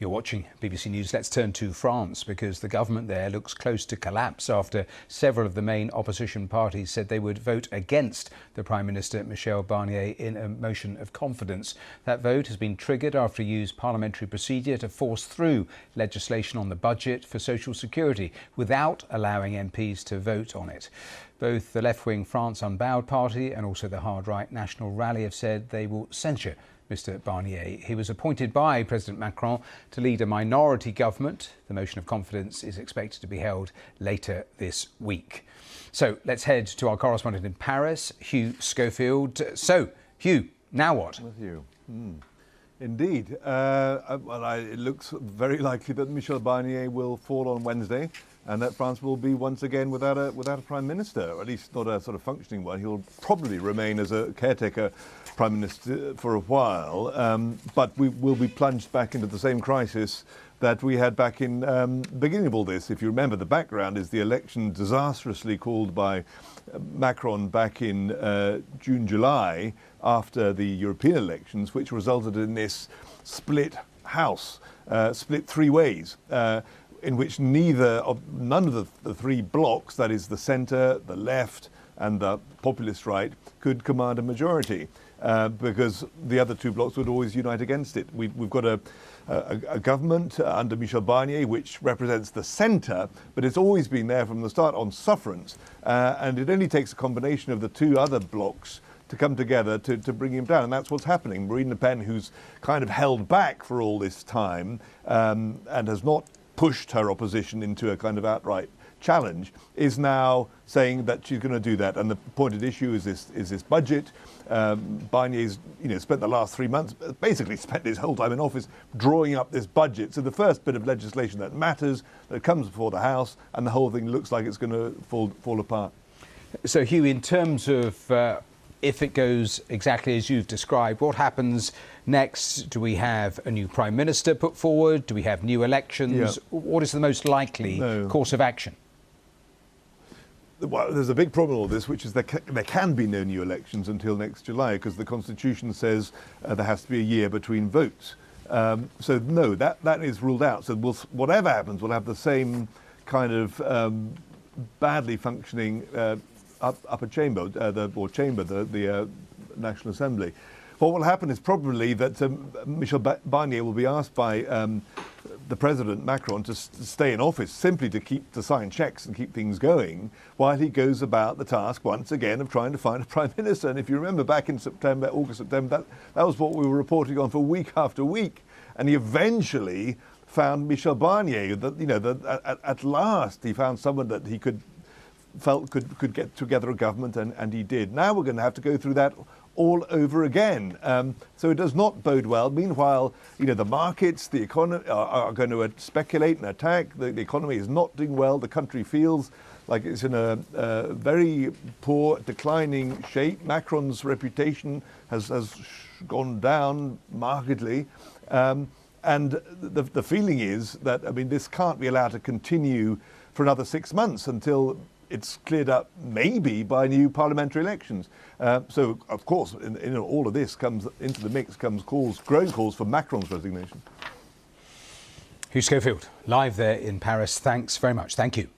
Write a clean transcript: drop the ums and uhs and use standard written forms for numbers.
You're watching BBC News. Let's turn to France because the government there looks close to collapse after several of the main opposition parties said they would vote against the Prime Minister Michel Barnier in a motion of confidence. That vote has been triggered after he used parliamentary procedure to force through legislation on the budget for social security without allowing MPs to vote on it. Both the left-wing France Unbowed party and also the hard-right National Rally have said they will censure Mr Barnier. He was appointed by President Macron to lead a minority government. The motion of confidence is expected to be held later this week. So let's head to our correspondent in Paris, Hugh Schofield. So, Hugh, now what? With you. Indeed. It looks very likely that Michel Barnier will fall on Wednesday and that France will be once again without a Prime Minister, or at least not a sort of functioning one. He'll probably remain as a caretaker Prime Minister for a while, but we will be plunged back into the same crisis that we had back in the beginning of all this. If you remember, the background is the election disastrously called by Macron back in June, July, after the European elections, which resulted in this split house, split three ways, in which none of the three blocs, that is the centre, the left and the populist right, could command a majority. Because the other two blocs would always unite against it. We've got a government under Michel Barnier which represents the centre, but it's always been there from the start on sufferance. And it only takes a combination of the two other blocs to come together to bring him down. And that's what's happening. Marine Le Pen, who's kind of held back for all this time and has not pushed her opposition into a kind of outright challenge, is now saying that she's going to do that. And the pointed issue is this budget. Barnier's spent the last 3 months, basically spent his whole time in office drawing up this budget. So the first bit of legislation that matters, that comes before the House, and the whole thing looks like it's going to fall apart. So Hugh, in terms of if it goes exactly as you've described, what happens next? Do we have a new Prime Minister put forward? Do we have new elections? Yeah. What is the most likely course of action? Well, there's a big problem with all this, which is there can be no new elections until next July, because the Constitution says there has to be a year between votes. So no, that is ruled out. So whatever happens, we'll have the same kind of badly functioning upper chamber, the National Assembly. What will happen is probably that Michel Barnier will be asked by the President Macron to stay in office simply to sign checks and keep things going, while he goes about the task once again of trying to find a Prime Minister. And if you remember back in August, September, that was what we were reporting on for week after week. And he eventually found Michel Barnier. That at last he found someone that he felt could get together a government, and he did. Now we're going to have to go through that all over again. So it does not bode well. Meanwhile, the markets, the economy are going to speculate and attack. The economy is not doing well. The country feels like it's in a very poor, declining shape. Macron's reputation has gone down markedly. And the feeling is that, this can't be allowed to continue for another 6 months until it's cleared up maybe by new parliamentary elections. So, of course, in all of this comes into the mix growing calls for Macron's resignation. Hugh Schofield, live there in Paris. Thanks very much. Thank you.